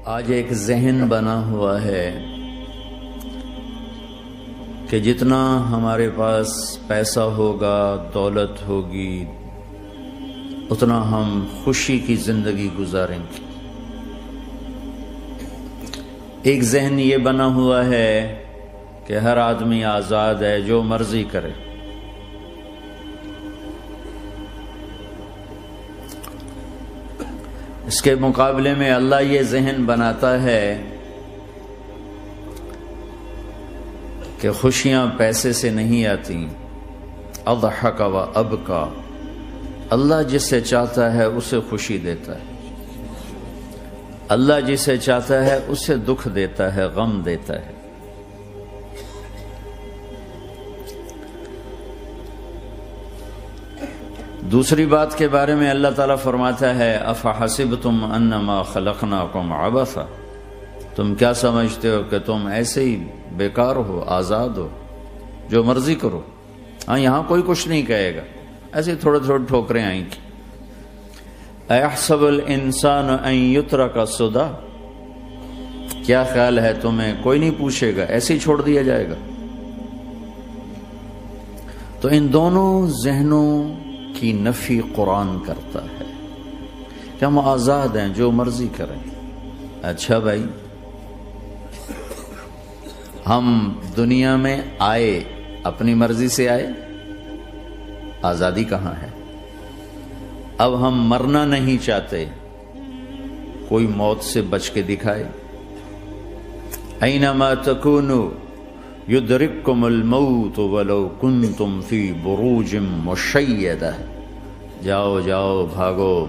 آج ایک ذہن بنا ہوا ہے کہ جتنا ہمارے پاس پیسہ ہوگا، دولت ہوگی، اتنا ہم خوشی کی زندگی گزاریں گے۔ ایک ذہن یہ بنا ہوا ہے کہ ہر آدمی آزاد ہے، جو مرضی کرے۔ اس کے مقابلے میں اللہ یہ ذہن بناتا ہے کہ خوشیاں پیسے سے نہیں آتی۔ اضحک و ابکا، اللہ جسے چاہتا ہے اسے خوشی دیتا ہے، اللہ جسے چاہتا ہے اسے دکھ دیتا ہے، غم دیتا ہے۔ دوسری بات کے بارے میں اللہ تعالیٰ فرماتا ہے افحسبتم انما خلقناکم عبثا، تم کیا سمجھتے ہو کہ تم ایسے ہی بیکار ہو، آزاد ہو، جو مرضی کرو۔ ہاں، یہاں کوئی کچھ نہیں کہے گا، ایسے تھوڑے تھوڑے ٹھوکریں آئیں گی۔ ایحسب الانسان ان یترک سدی، کیا خیال ہے تمہیں کوئی نہیں پوچھے گا، ایسے ہی چھوڑ دیا جائے گا؟ تو ان دونوں ذہنوں کی نفی قرآن کرتا ہے کہ ہم آزاد ہیں، جو مرضی کریں۔ اچھا بھائی، ہم دنیا میں آئے اپنی مرضی سے آئے، آزادی کہاں ہے؟ اب ہم مرنا نہیں چاہتے، کوئی موت سے بچ کے دکھائے۔ اینما تکونوا یدرککم الموت ولو کنتم فی بروج مشیدہ، جاؤ جاؤ بھاگو،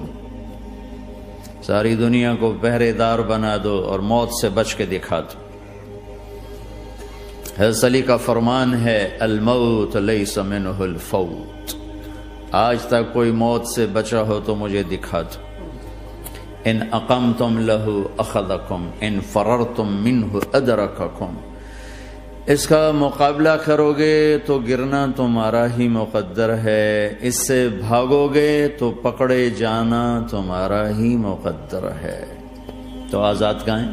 ساری دنیا کو پہرے دار بنا دو اور موت سے بچ کے دکھا دو۔ حضرت علی کا فرمان ہے الموت لیس منہ الفوت، آج تک کوئی موت سے بچا ہو تو مجھے دکھا دو۔ ان اقمتم لہ اخذکم، ان فررتم منہ ادرککم، اس کا مقابلہ کرو گے تو گرنا تمہارا ہی مقدر ہے، اس سے بھاگو گے تو پکڑے جانا تمہارا ہی مقدر ہے۔ تو آزاد کہاں ہیں؟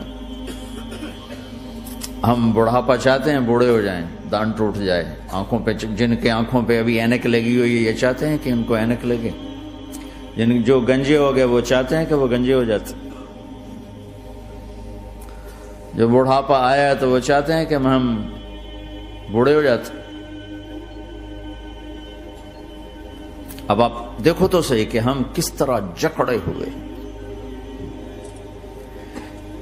ہم بڑھاپا چاہتے ہیں، بوڑھے ہو جائیں، دان ٹوٹ جائے، آنکھوں پہ، جن کے آنکھوں پہ ابھی اینک لگی ہوئی ہے یہ چاہتے ہیں کہ ان کو اینک لگے، جو گنجے ہو گئے وہ چاہتے ہیں کہ وہ گنجے ہو جاتے، جو بڑھاپا آیا تو وہ چاہتے ہیں کہ ہم بوڑھے ہو جاتے۔ اب آپ دیکھو تو صحیح کہ ہم کس طرح جکڑے ہوئے۔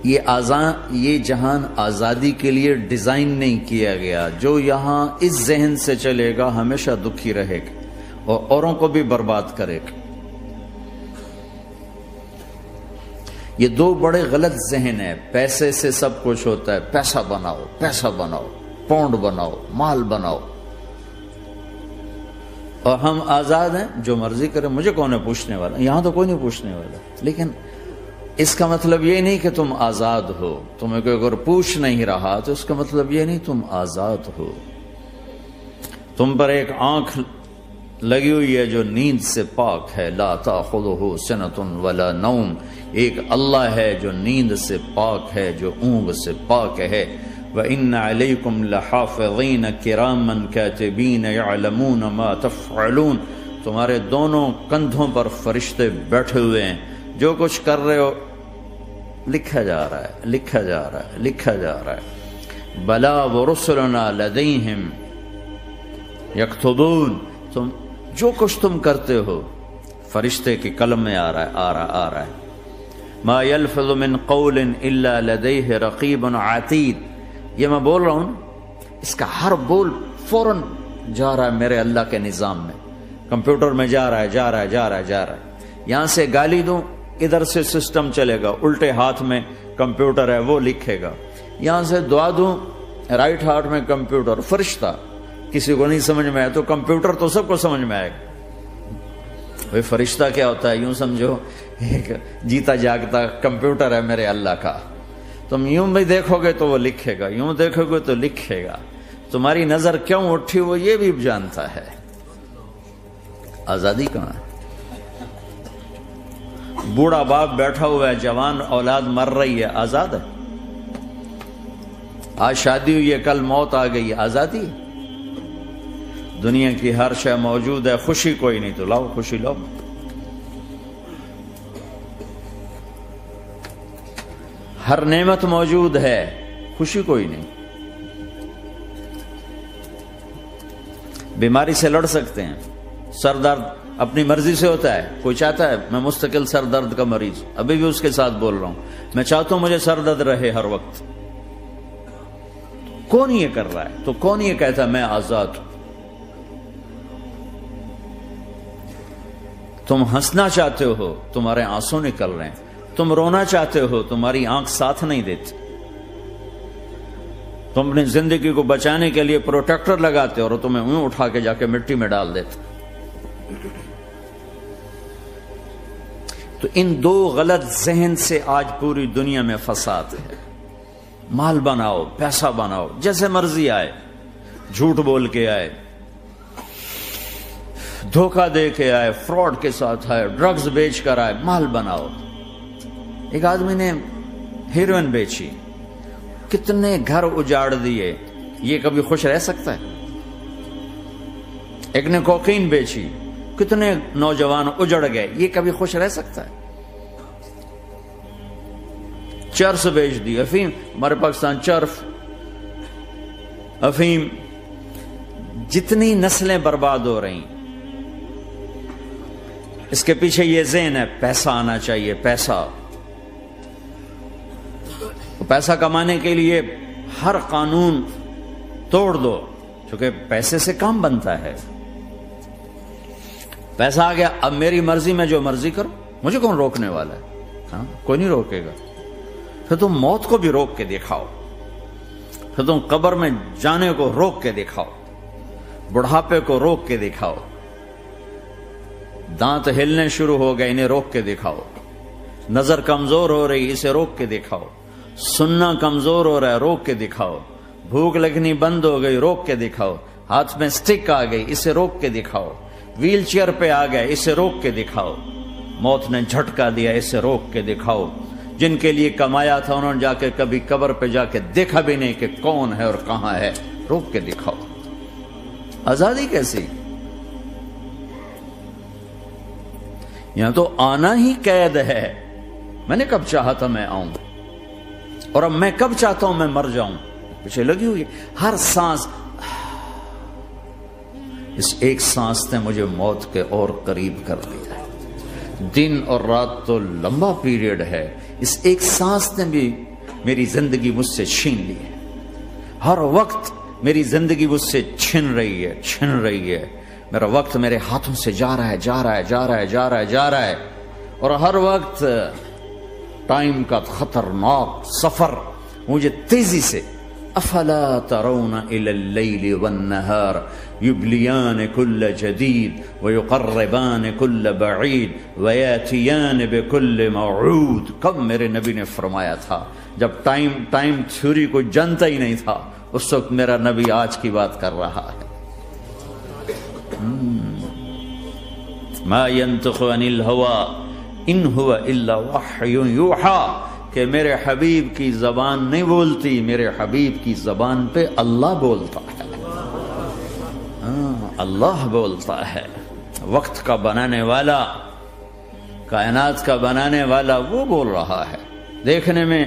یہ جہان آزادی کے لیے ڈیزائن نہیں کیا گیا، جو یہاں اس ذہن سے چلے گا ہمیشہ دکھی رہے گا اور اوروں کو بھی برباد کرے گا۔ یہ دو بڑے غلط ذہن ہیں۔ پیسے سے سب کچھ ہوتا ہے، پیسہ بناؤ، پیسہ بناؤ، پونڈ بناؤ، مال بناؤ، اور ہم آزاد ہیں، جو مرضی کریں، مجھے کون ہے پوچھنے والا؟ یہاں تو کوئی نہیں پوچھنے والا۔ لیکن اس کا مطلب یہ نہیں کہ تم آزاد ہو، تمہیں کوئی اگر پوچھ نہیں رہا تو اس کا مطلب یہ نہیں تم آزاد ہو۔ تم پر ایک آنکھ لگی ہوئی ہے جو نیند سے پاک ہے، لا تأخذہ سنۃ ولا نوم، ایک اللہ ہے جو نیند سے پاک ہے، جو اونگ سے پاک ہے۔ وَإِنَّ عَلَيْكُمْ لَحَافِظِينَ كِرَامًا كَاتِبِينَ يَعْلَمُونَ مَا تَفْعَلُونَ، تمہارے دونوں کندھوں پر فرشتے بیٹھے ہوئے ہیں، جو کچھ کر رہے ہو لکھا جا رہا ہے، لکھا جا رہا ہے، لکھا جا رہا ہے۔ بَلَا وَرُسُلُنَا لَدَيْهِمْ يَكْتُبُونَ، تم جو کچھ تم کرتے ہو فرشتے کے قلم میں آ رہا ہے۔ مَا يَلْفِظُ مِنْ قَوْلٍ إِلَّا لَدَيْهِ رَقِيبٌ عَتِيدٌ، یہ میں بول رہا ہوں، اس کا ہر بول فوراً جا رہا ہے میرے اللہ کے نظام میں، کمپیوٹر میں جا رہا ہے، جا رہا ہے، جا رہا ہے، جا رہا ہے۔ یہاں سے گالی دوں، ادھر سے سسٹم چلے گا، الٹے ہاتھ میں کمپیوٹر ہے وہ لکھے گا۔ یہاں سے دعا دوں، رائٹ ہاتھ میں کمپیوٹر، فرشتہ، کسی کو نہیں سمجھ میں آئے تو کمپیوٹر تو سب کو سمجھ میں آئے گا۔ بھئی فرشتہ کیا ہوتا ہے؟ یوں سمجھو ایک جیتا جاگتا کمپیوٹر ہے میرے اللہ کا، تم یوں بھی دیکھو گے تو وہ لکھے گا، یوں دیکھو گے تو لکھے گا۔ تمہاری نظر کیوں اٹھی وہ یہ بھی جانتا ہے۔ آزادی کہاں ہے؟ بوڑھا باپ بیٹھا ہوا ہے، جوان اولاد مر رہی ہے، آزاد ہے؟ آج شادی ہوئی ہے، کل موت آ گئی، آزادی ہے؟ دنیا کی ہر شے موجود ہے، خوشی کوئی نہیں تو لاؤ خوشی لاؤ۔ ہر نعمت موجود ہے، خوشی کوئی نہیں۔ بیماری سے لڑ سکتے ہیں، سر درد اپنی مرضی سے ہوتا ہے۔ کوئی چاہتا ہے میں مستقل سر درد کا مریض، ابھی بھی اس کے ساتھ بول رہا ہوں، میں چاہتا ہوں مجھے سر درد رہے ہر وقت۔ کون یہ کر رہا ہے؟ تو کون یہ کہتا ہے میں آزاد ہوں؟ تم ہنسنا چاہتے ہو، تمہارے آنسو نکل رہے ہیں۔ تم رونا چاہتے ہو، تمہاری آنکھ ساتھ نہیں دیتی۔ تم اپنی زندگی کو بچانے کے لیے پروٹیکٹر لگاتے اور تمہیں اون اٹھا کے جا کے مٹی میں ڈال دیتے۔ تو ان دو غلط ذہن سے آج پوری دنیا میں فساد ہے۔ مال بناؤ، پیسہ بناؤ، جیسے مرضی آئے، جھوٹ بول کے آئے، دھوکہ دے کے آئے، فراڈ کے ساتھ آئے، ڈرگز بیچ کر آئے، مال بناؤ۔ ایک آدمی نے ہیروئن بیچی، کتنے گھر اجاڑ دیے، یہ کبھی خوش رہ سکتا ہے؟ ایک نے کوکین بیچی، کتنے نوجوان اجڑ گئے، یہ کبھی خوش رہ سکتا ہے؟ چرس بیچ دی، افیم، ہمارے پاکستان چرس، افیم، جتنی نسلیں برباد ہو رہی، اس کے پیچھے یہ ذہن ہے پیسہ آنا چاہیے، پیسہ۔ پیسہ کمانے کے لیے ہر قانون توڑ دو، چونکہ پیسے سے کام بنتا ہے۔ پیسہ آ گیا، اب میری مرضی میں جو مرضی کرو، مجھے کون روکنے والا ہے؟ ہاں، کوئی نہیں روکے گا۔ پھر تم موت کو بھی روک کے دکھاؤ، پھر تم قبر میں جانے کو روک کے دکھاؤ، بڑھاپے کو روک کے دکھاؤ، دانت ہلنے شروع ہو گئے، انہیں روک کے دکھاؤ، نظر کمزور ہو رہی، اسے روک کے دکھاؤ، سننا کمزور ہو رہا ہے، روک کے دکھاؤ، بھوک لگنی بند ہو گئی، روک کے دکھاؤ، ہاتھ میں سٹک آ گئی، اسے روک کے دکھاؤ، ویل چیئر پہ آ گئے، اسے روک کے دکھاؤ، موت نے جھٹکا دیا، اسے روک کے دکھاؤ۔ جن کے لیے کمایا تھا انہوں نے جا کے کبھی قبر پہ جا کے دیکھا بھی نہیں کہ کون ہے اور کہاں ہے، روک کے دکھاؤ۔ آزادی کیسی؟ یہاں تو آنا ہی قید ہے۔ میں نے کب چاہا تھا میں آؤں، اور اب میں کب چاہتا ہوں میں مر جاؤں، پیچھے لگی ہوئی ہے۔ ہر سانس، اس ایک سانس نے مجھے موت کے اور قریب کر دیا ہے۔ دن اور رات تو لمبا پیریڈ ہے، اس ایک سانس نے بھی میری زندگی مجھ سے چھین لی ہے۔ ہر وقت میری زندگی مجھ سے چھن رہی ہے، چھن رہی ہے۔ میرا وقت میرے ہاتھوں سے جا رہا ہے، جا رہا ہے، جا رہا ہے، جا رہا ہے، جا رہا ہے، اور ہر وقت ٹائم کا خطرناک سفر مجھے تیزی سے۔ افلا ترون الى اللیل والنہار یبلیان کل جدید ویقربان کل بعید ویاتیان بکل موعود۔ کب میرے نبی نے فرمایا تھا؟ جب ٹائم تھیوری کو جانتا ہی نہیں تھا، اس وقت میرا نبی آج کی بات کر رہا ہے۔ ما ينطق عن الهوى ان هو الا وحی یوحی، کہ میرے حبیب کی زبان نہیں بولتی، میرے حبیب کی زبان پہ اللہ بولتا ہے، اللہ بولتا ہے۔ وقت کا بنانے والا، کائنات کا بنانے والا وہ بول رہا ہے۔ دیکھنے میں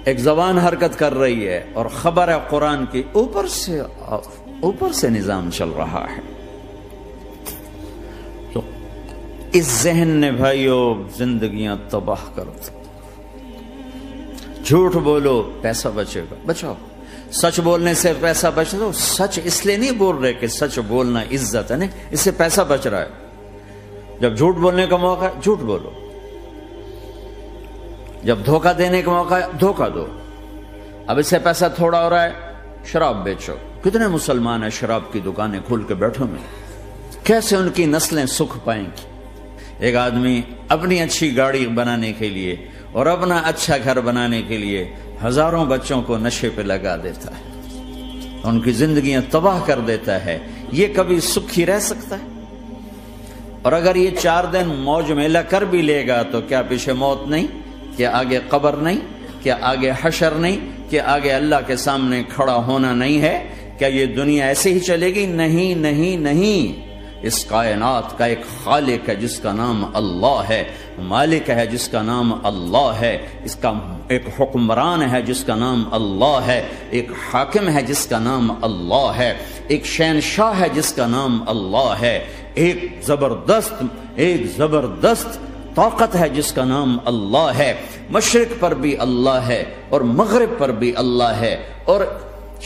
ایک زبان حرکت کر رہی ہے اور خبر ہے قرآن کی، اوپر سے نظام چل رہا ہے۔ تو اس ذہن نے بھائیو زندگیاں تباہ کر دی۔ جھوٹ بولو پیسہ بچے گا، بچاؤ۔ سچ بولنے سے پیسہ بچ رہا، سچ اس لیے نہیں بول رہے کہ سچ بولنا عزت ہے، نہیں، اس سے پیسہ بچ رہا ہے۔ جب جھوٹ بولنے کا موقع ہے جھوٹ بولو، جب دھوکہ دینے کا موقع ہے دھوکہ دو۔ اب اس سے پیسہ تھوڑا ہو رہا ہے، شراب بیچو۔ کتنے مسلمان ہیں شراب کی دکانیں کھول کے بیٹھے ہوئے، کیسے ان کی نسلیں سکھ پائیں گی؟ ایک آدمی اپنی اچھی گاڑی بنانے کے لیے اور اپنا اچھا گھر بنانے کے لیے ہزاروں بچوں کو نشے پہ لگا دیتا ہے، ان کی زندگیاں تباہ کر دیتا ہے۔ یہ کبھی سکھی رہ سکتا ہے؟ اور اگر یہ 4 دن موج میلہ کر بھی لے گا تو کیا پیچھے موت نہیں؟ کیا آگے قبر نہیں؟ کیا آگے حشر نہیں؟ کیا آگے اللہ کے سامنے کھڑا ہونا نہیں ہے؟ کیا یہ دنیا ایسے ہی چلے گی؟ نہیں نہیں نہیں، اس کائنات کا ایک خالق ہے جس کا نام اللہ ہے، مالک ہے جس کا نام اللہ ہے، اس کا ایک حکمران ہے جس کا نام اللہ ہے، ایک حاکم ہے جس کا نام اللہ ہے، ایک شہنشاہ ہے جس کا نام اللہ ہے، ایک زبردست طاقت ہے جس کا نام اللہ ہے، مشرق پر بھی اللہ ہے اور مغرب پر بھی اللہ ہے اور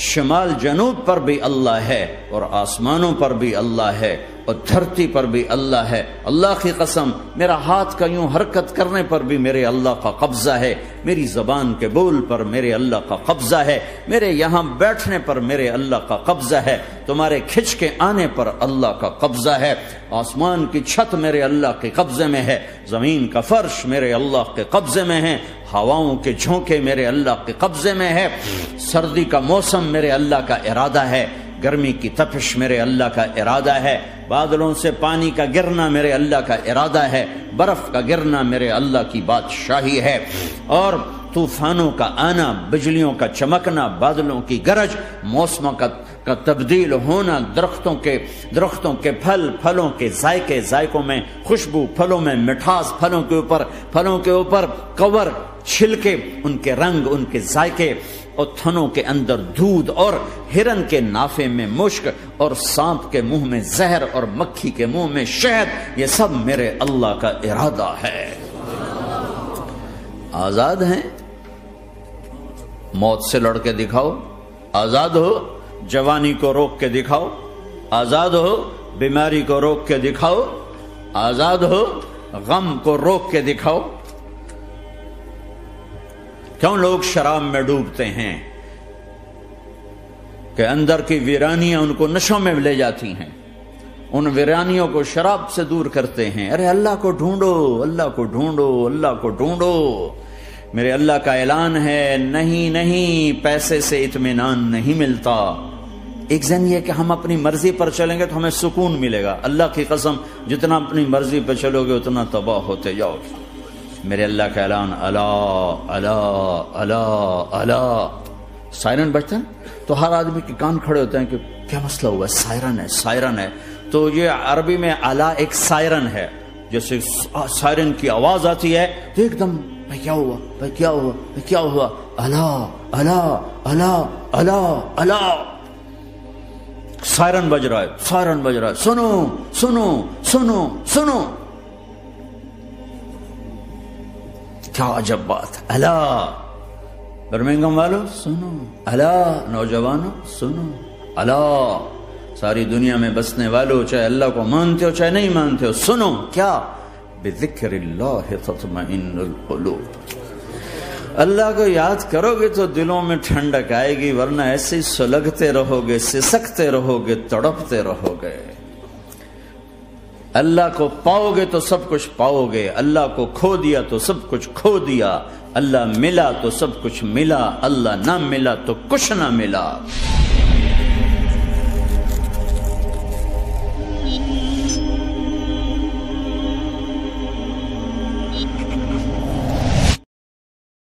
شمال جنوب پر بھی اللہ ہے اور آسمانوں پر بھی اللہ ہے اور دھرتی پر بھی اللہ ہے۔ اللہ کی قسم، میرا ہاتھ کا یوں حرکت کرنے پر بھی میرے اللہ کا قبضہ ہے، میری زبان کے بول پر میرے اللہ کا قبضہ ہے، میرے یہاں بیٹھنے پر میرے اللہ کا قبضہ ہے، تمہارے کھچ کے آنے پر اللہ کا قبضہ ہے، آسمان کی چھت میرے اللہ کے قبضے میں ہے، زمین کا فرش میرے اللہ کے قبضے میں ہے، ہواؤں کے جھونکے میرے اللہ کے قبضے میں ہے، سردی کا موسم میرے اللہ کا ارادہ ہے، گرمی کی تپش میرے اللہ کا ارادہ ہے، بادلوں سے پانی کا گرنا میرے اللہ کا ارادہ ہے، برف کا گرنا میرے اللہ کی بادشاہی ہے، اور طوفانوں کا آنا، بجلیوں کا چمکنا، بادلوں کی گرج، موسموں کا تبدیل ہونا، درختوں کے پھلوں کے ذائقوں میں خوشبو، پھلوں میں مٹھاس، پھلوں کے اوپر کور، چھلکے، ان کے رنگ، ان کے ذائقے، اور تھنوں کے اندر دودھ، اور ہرن کے نافے میں مشک، اور سانپ کے منہ میں زہر، اور مکھی کے منہ میں شہد، یہ سب میرے اللہ کا ارادہ ہے۔ آزاد ہیں؟ موت سے لڑ کے دکھاؤ، آزاد ہو، جوانی کو روک کے دکھاؤ، آزاد ہو، بیماری کو روک کے دکھاؤ، آزاد ہو، غم کو روک کے دکھاؤ۔ کیوں لوگ شراب میں ڈوبتے ہیں؟ کہ اندر کی ویرانیاں ان کو نشوں میں لے جاتی ہیں، ان ویرانیوں کو شراب سے دور کرتے ہیں۔ ارے اللہ کو ڈھونڈو، اللہ کو ڈھونڈو، اللہ کو ڈھونڈو۔ میرے اللہ کا اعلان ہے، نہیں، پیسے سے اطمینان نہیں ملتا۔ ایک ذہن یہ کہ ہم اپنی مرضی پر چلیں گے تو ہمیں سکون ملے گا۔ اللہ کی قسم، جتنا اپنی مرضی پہ چلو گے اتنا تباہ ہوتے جاؤ گے۔ میرے اللہ کا اعلان، اللہ اللہ اللہ اللہ، سائرن بجتا ہے تو ہر آدمی کے کان کھڑے ہوتے ہیں کہ کیا مسئلہ ہوا ہے، سائرن ہے۔ تو یہ عربی میں اللہ ایک سائرن ہے، جیسے سائرن کی آواز آتی ہے تو ایک دم کیا ہوا، اللہ اللہ اللہ اللہ اللہ، سائرن بج رہا ہے، سنو سنو سنو سنو، کیا عجب بات ہے۔ اللہ برمنگم والوں سنو، اللہ نوجوانوں سنو، اللہ ساری دنیا میں بسنے والوں، چاہے اللہ کو مانتے ہو چاہے نہیں مانتے ہو، سنو، کیا؟ بذکر اللہ تطمئن القلوب، اللہ کو یاد کرو گے تو دلوں میں ٹھنڈک آئے گی، ورنہ ایسے ہی سلگتے رہو گے، سسکتے رہو گے، تڑپتے رہو گے۔ اللہ کو پاؤ گے تو سب کچھ پاؤ گے، اللہ کو کھو دیا تو سب کچھ کھو دیا، اللہ ملا تو سب کچھ ملا، اللہ نہ ملا تو کچھ نہ ملا۔